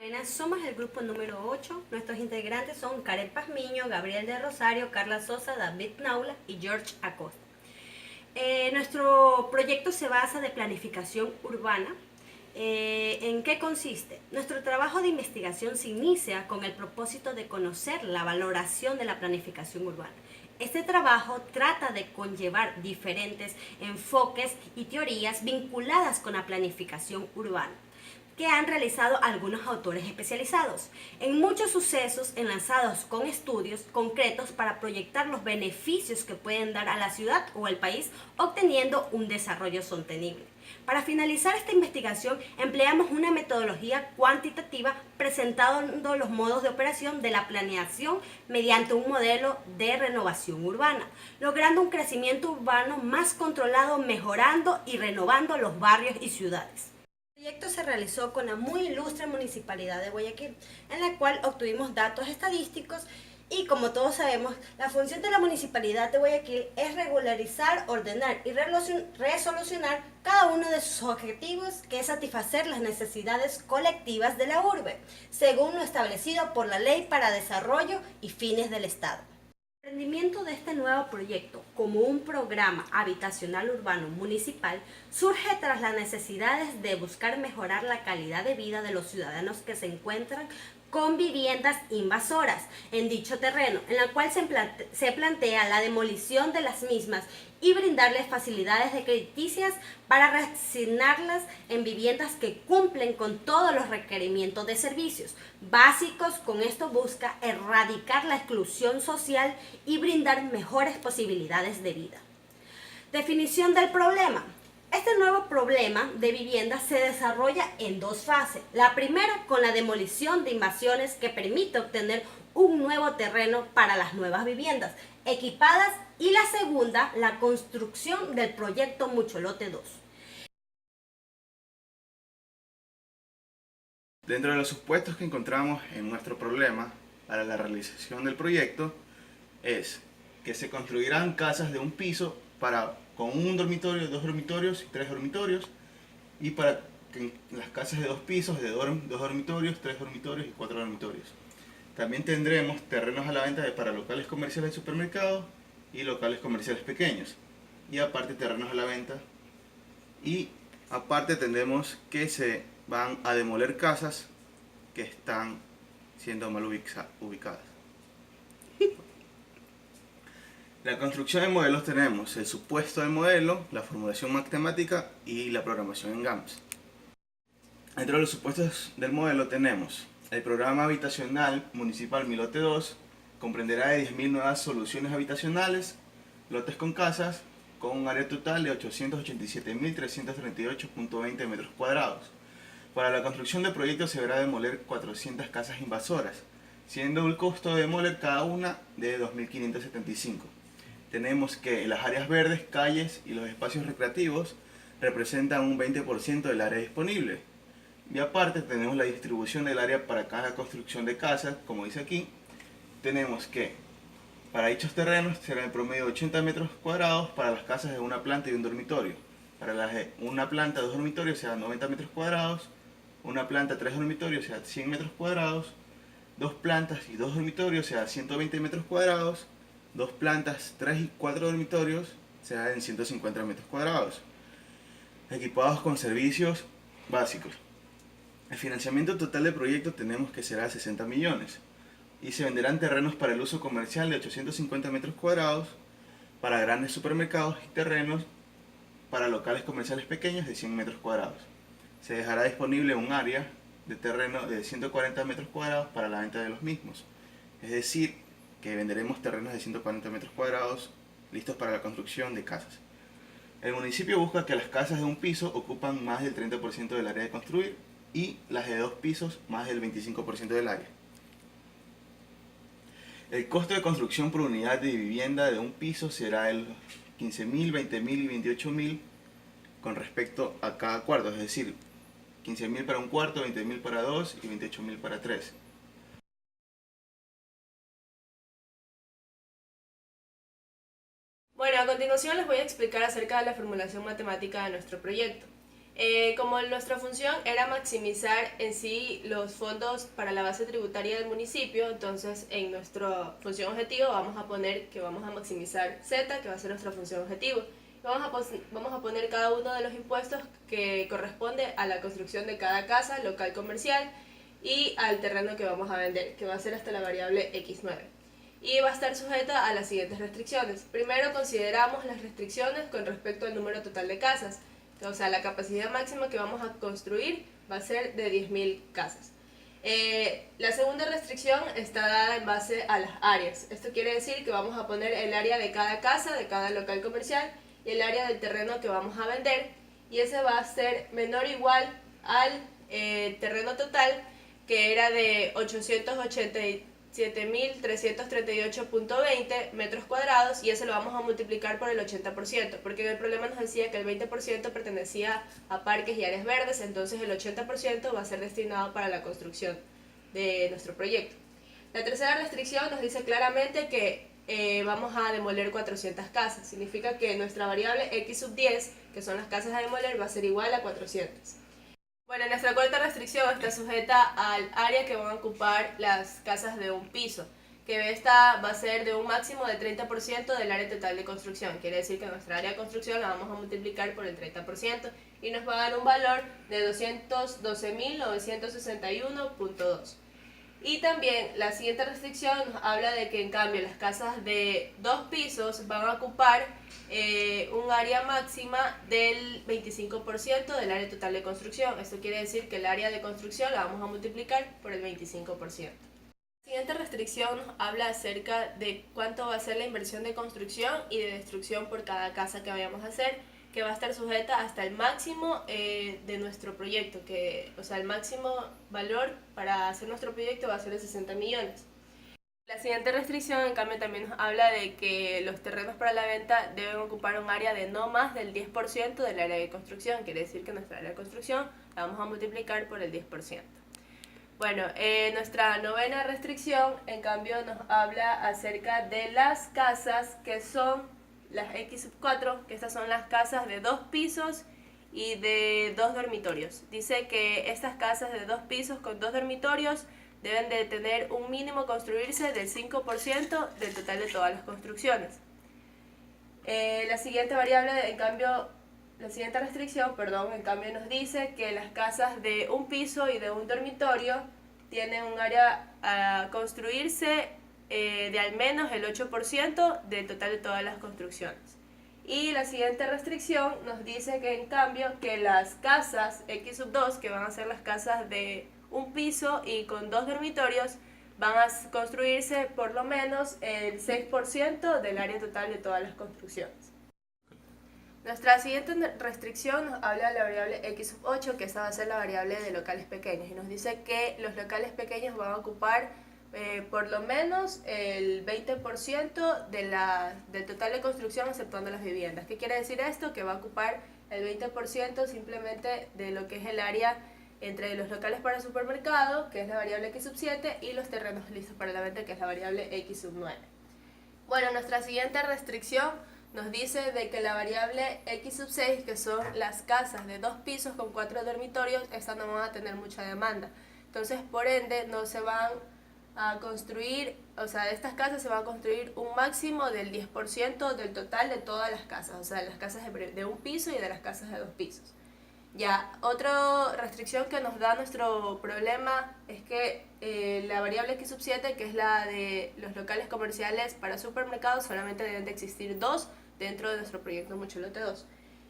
Buenas, somos el grupo número 8. Nuestros integrantes son Karen Pazmiño, Gabriel de Rosario, Carla Sosa, David Naula y George Acosta. Nuestro proyecto se basa de planificación urbana. ¿En qué consiste? Nuestro trabajo de investigación se inicia con el propósito de conocer la valoración de la planificación urbana. Este trabajo trata de conllevar diferentes enfoques y teorías vinculadas con la planificación urbana que han realizado algunos autores especializados en muchos sucesos enlazados con estudios concretos para proyectar los beneficios que pueden dar a la ciudad o al país obteniendo un desarrollo sostenible. Para finalizar esta investigación empleamos una metodología cuantitativa presentando los modos de operación de la planeación mediante un modelo de renovación urbana, logrando un crecimiento urbano más controlado, mejorando y renovando los barrios y ciudades. El proyecto se realizó con la muy ilustre Municipalidad de Guayaquil, en la cual obtuvimos datos estadísticos y, como todos sabemos, la función de la Municipalidad de Guayaquil es regularizar, ordenar y resolucionar cada uno de sus objetivos, que es satisfacer las necesidades colectivas de la urbe, según lo establecido por la Ley para Desarrollo y Fines del Estado. El emprendimiento de este nuevo proyecto como un programa habitacional urbano municipal surge tras las necesidades de buscar mejorar la calidad de vida de los ciudadanos que se encuentran con viviendas invasoras en dicho terreno, en la cual se plantea la demolición de las mismas y brindarles facilidades de crediticias para reasignarlas en viviendas que cumplen con todos los requerimientos de servicios básicos. Con esto busca erradicar la exclusión social y brindar mejores posibilidades de vida. Definición del problema. Este nuevo problema de vivienda se desarrolla en dos fases. La primera, con la demolición de invasiones, que permite obtener un nuevo terreno para las nuevas viviendas equipadas, y la segunda, la construcción del proyecto Mucholote 2. Dentro de los supuestos que encontramos en nuestro problema para la realización del proyecto es que se construirán casas de un piso con un dormitorio, dos dormitorios y tres dormitorios, y para que las casas de dos pisos, de dos dormitorios, tres dormitorios y cuatro dormitorios. También tendremos terrenos a la venta para locales comerciales de supermercados y locales comerciales pequeños, y aparte terrenos a la venta, y aparte tendremos que se van a demoler casas que están siendo mal ubicadas. La construcción de modelos tenemos el supuesto del modelo, la formulación matemática y la programación en GAMS. Dentro de los supuestos del modelo tenemos el programa habitacional municipal Mi Lote 2, comprenderá de 10.000 nuevas soluciones habitacionales, lotes con casas, con un área total de 887.338.20 metros cuadrados. Para la construcción del proyecto se deberá demoler 400 casas invasoras, siendo el costo de demoler cada una de 2.575. Tenemos que las áreas verdes, calles y los espacios recreativos representan un 20% del área disponible. Y aparte tenemos la distribución del área para cada construcción de casas, como dice aquí. Tenemos que para dichos terrenos será en promedio 80 metros cuadrados para las casas de una planta y un dormitorio. Para las de una planta, dos dormitorios, serán 90 metros cuadrados. Una planta, tres dormitorios, será 100 metros cuadrados. Dos plantas y dos dormitorios, será 120 metros cuadrados. Dos plantas, tres y cuatro dormitorios, será en 150 metros cuadrados. Equipados con servicios básicos. El financiamiento total del proyecto tenemos que será 60 millones. Y se venderán terrenos para el uso comercial de 850 metros cuadrados, para grandes supermercados, y terrenos para locales comerciales pequeños de 100 metros cuadrados. Se dejará disponible un área de terreno de 140 metros cuadrados para la venta de los mismos. Es decir, que venderemos terrenos de 140 metros cuadrados listos para la construcción de casas. El municipio busca que las casas de un piso ocupan más del 30% del área de construir y las de dos pisos más del 25% del área. El costo de construcción por unidad de vivienda de un piso será el 15.000, 20.000 y 28.000 con respecto a cada cuarto, es decir, 15.000 para un cuarto, 20.000 para dos y 28.000 para tres. Bueno, a continuación les voy a explicar acerca de la formulación matemática de nuestro proyecto. Como nuestra función era maximizar en sí los fondos para la base tributaria del municipio, entonces en nuestra función objetivo vamos a poner que vamos a maximizar Z, que va a ser nuestra función objetivo. Vamos a poner cada uno de los impuestos que corresponde a la construcción de cada casa, local comercial y al terreno que vamos a vender, que va a ser hasta la variable X9. Y va a estar sujeta a las siguientes restricciones. Primero consideramos las restricciones con respecto al número total de casas. O sea, la capacidad máxima que vamos a construir va a ser de 10.000 casas. La segunda restricción está dada en base a las áreas. Esto quiere decir que vamos a poner el área de cada casa, de cada local comercial y el área del terreno que vamos a vender. Y ese va a ser menor o igual al terreno total, que era de 887.338.20 metros cuadrados, y eso lo vamos a multiplicar por el 80%, porque en el problema nos decía que el 20% pertenecía a parques y áreas verdes, entonces el 80% va a ser destinado para la construcción de nuestro proyecto. La tercera restricción nos dice claramente que vamos a demoler 400 casas, significa que nuestra variable X sub 10, que son las casas a demoler, va a ser igual a 400. Bueno, nuestra cuarta restricción está sujeta al área que van a ocupar las casas de un piso, que esta va a ser de un máximo de 30% del área total de construcción. Quiere decir que nuestra área de construcción la vamos a multiplicar por el 30% y nos va a dar un valor de 212.961.2. Y también la siguiente restricción nos habla de que en cambio las casas de 2 pisos van a ocupar un área máxima del 25% del área total de construcción. Esto quiere decir que el área de construcción la vamos a multiplicar por el 25%. La siguiente restricción nos habla acerca de cuánto va a ser la inversión de construcción y de destrucción por cada casa que vayamos a hacer, que va a estar sujeta hasta el máximo de nuestro proyecto, o sea, el máximo valor para hacer nuestro proyecto va a ser de 60 millones. La siguiente restricción, en cambio, también nos habla de que los terrenos para la venta deben ocupar un área de no más del 10% del área de construcción. Quiere decir que nuestra área de construcción la vamos a multiplicar por el 10%. Bueno, nuestra novena restricción, en cambio, nos habla acerca de las casas que son las X4, que estas son las casas de 2 pisos y de 2 dormitorios. Dice que estas casas de 2 pisos con 2 dormitorios deben de tener un mínimo construirse del 5% del total de todas las construcciones. La siguiente restricción, en cambio nos dice que las casas de un piso y de un dormitorio tienen un área a construirse de al menos el 8% del total de todas las construcciones. Y la siguiente restricción nos dice que en cambio que las casas X sub 2, que van a ser las casas de un piso y con 2 dormitorios, van a construirse por lo menos el 6% del área total de todas las construcciones. Nuestra siguiente restricción nos habla de la variable X sub 8, que esa va a ser la variable de locales pequeños, y nos dice que los locales pequeños van a ocupar por lo menos el 20% del total de construcción, exceptuando las viviendas. ¿Qué quiere decir esto? Que va a ocupar el 20% simplemente de lo que es el área entre los locales para supermercado, que es la variable X sub 7, y los terrenos listos para la venta, que es la variable X sub 9. Bueno, nuestra siguiente restricción nos dice de que la variable X sub 6, que son las casas de 2 pisos con 4 dormitorios, estas no van a tener mucha demanda. Entonces, por ende, no se van a construir, o sea, de estas casas se va a construir un máximo del 10% del total de todas las casas, o sea, de las casas de un piso y de las casas de 2 pisos. Ya, otra restricción que nos da nuestro problema es que la variable X sub 7, que es la de los locales comerciales para supermercados, solamente deben de existir 2 dentro de nuestro proyecto Mucholote 2.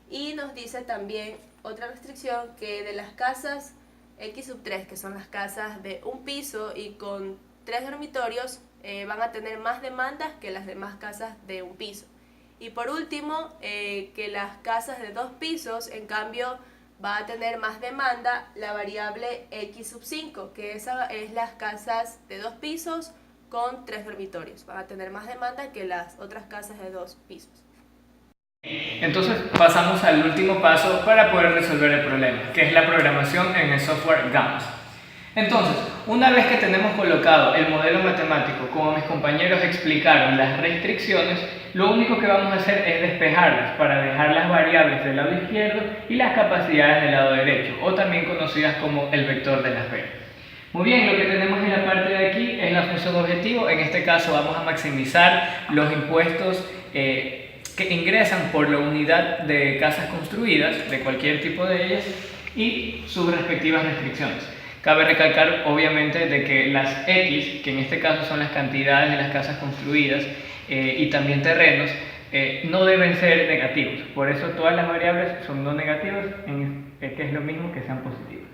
Y nos dice también otra restricción, que de las casas X sub 3, que son las casas de un piso y con 3 dormitorios, van a tener más demandas que las demás casas de un piso. Y por último, que las casas de 2 pisos, en cambio, va a tener más demanda la variable X sub 5, que esa es las casas de 2 pisos con 3 dormitorios. Van a tener más demanda que las otras casas de 2 pisos. Entonces pasamos al último paso para poder resolver el problema, que es la programación en el software GAMS. Entonces, una vez que tenemos colocado el modelo matemático, como mis compañeros explicaron las restricciones, lo único que vamos a hacer es despejarlas para dejar las variables del lado izquierdo y las capacidades del lado derecho, o también conocidas como el vector de las B. Muy bien, lo que tenemos en la parte de aquí es la función objetivo. En este caso vamos a maximizar los impuestos que ingresan por la unidad de casas construidas, de cualquier tipo de ellas, y sus respectivas restricciones. Cabe recalcar, obviamente, de que las X, que en este caso son las cantidades de las casas construidas y también terrenos, no deben ser negativos. Por eso todas las variables son no negativas, que es lo mismo que sean positivas.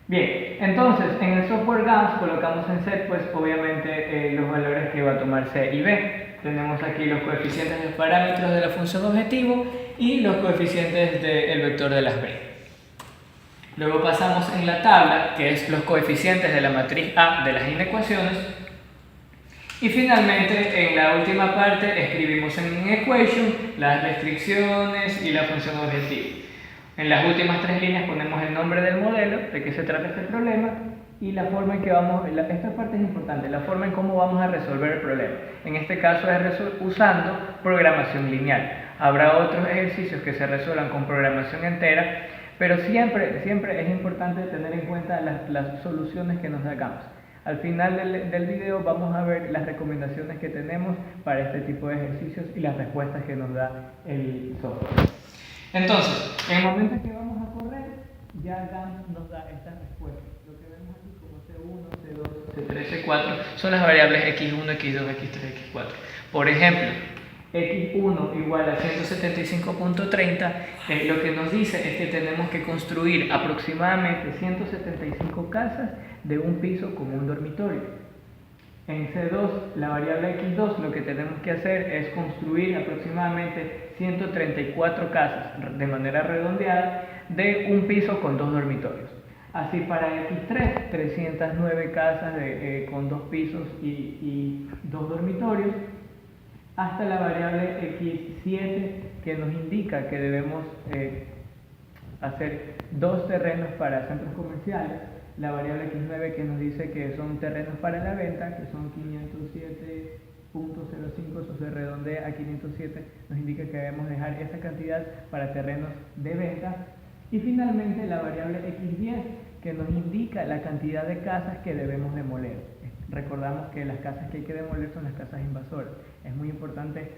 Bien, entonces en el software GAMS colocamos en set, pues obviamente los valores que va a tomar C y B. Tenemos aquí los coeficientes de los parámetros de la función objetivo y los coeficientes del vector de las B. Luego pasamos en la tabla, que es los coeficientes de la matriz A de las inecuaciones. Y finalmente, en la última parte, escribimos en equation las restricciones y la función objetivo. En las últimas tres líneas ponemos el nombre del modelo, de qué se trata este problema, y la forma en que vamos, esta parte es importante, la forma en cómo vamos a resolver el problema. En este caso es usando programación lineal. Habrá otros ejercicios que se resuelvan con programación entera, pero siempre es importante tener en cuenta las soluciones que nos hagamos. Al final del video vamos a ver las recomendaciones que tenemos para este tipo de ejercicios y las respuestas que nos da el software. Entonces, en el momento en que vamos a correr, ya GAMS nos da estas respuestas. Lo que vemos aquí como C1, C2, C3, C4 son las variables X1, X2, X3, X4. Por ejemplo, X1 igual a 175.30, lo que nos dice es que tenemos que construir aproximadamente 175 casas de un piso con un dormitorio. En C2, la variable X2, lo que tenemos que hacer es construir aproximadamente 134 casas de manera redondeada de un piso con dos dormitorios. Así para X3, 309 casas con dos pisos y dos dormitorios, hasta la variable X7 que nos indica que debemos hacer dos terrenos para centros comerciales, la variable X9 que nos dice que son terrenos para la venta, que son 507.05, eso se redondea a 507, nos indica que debemos dejar esa cantidad para terrenos de venta. Y finalmente la variable X10 que nos indica la cantidad de casas que debemos demoler. Recordamos que las casas que hay que demoler son las casas invasoras. Es muy importante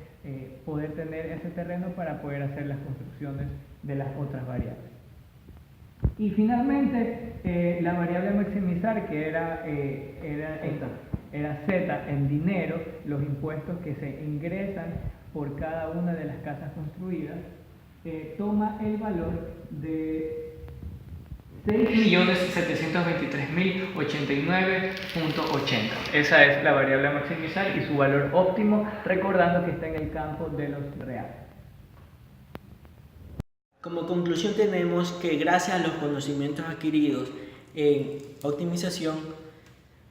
poder tener ese terreno para poder hacer las construcciones de las otras variables. Y finalmente la variable a maximizar, que era Z en dinero, los impuestos que se ingresan por cada una de las casas construidas, toma el valor de 6.723.089.80. Esa es la variable a maximizar y su valor óptimo, recordando que está en el campo de los reales. Como conclusión tenemos que gracias a los conocimientos adquiridos en optimización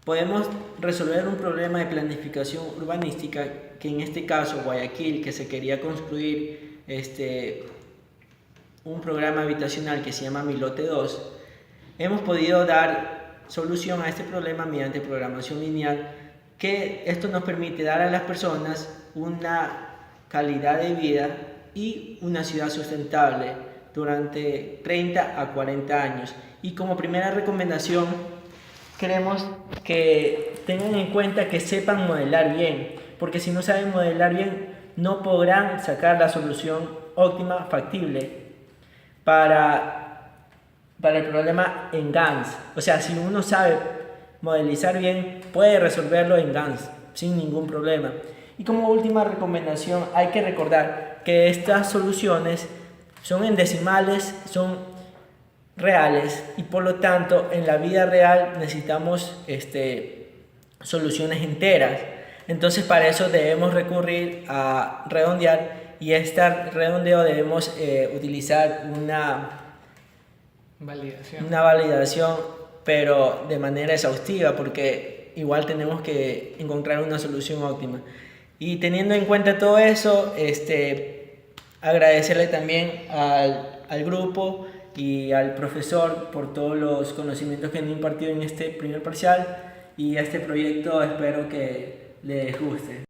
podemos resolver un problema de planificación urbanística, que en este caso Guayaquil, que se quería construir un programa habitacional que se llama Mi Lote 2, hemos podido dar solución a este problema mediante programación lineal, que esto nos permite dar a las personas una calidad de vida y una ciudad sustentable durante 30 a 40 años. Y como primera recomendación, queremos que tengan en cuenta que sepan modelar bien, porque si no saben modelar bien, no podrán sacar la solución óptima, factible para el problema en GANS. O sea, si uno sabe modelizar bien, puede resolverlo en GANS sin ningún problema. Y como última recomendación, hay que recordar que estas soluciones son en decimales, son reales, y por lo tanto en la vida real necesitamos soluciones enteras. Entonces para eso debemos recurrir a redondear, y este redondeo debemos utilizar una validación, pero de manera exhaustiva, porque igual tenemos que encontrar una solución óptima. Y teniendo en cuenta todo eso, agradecerle también al grupo y al profesor por todos los conocimientos que han impartido en este primer parcial, y este proyecto espero que les guste.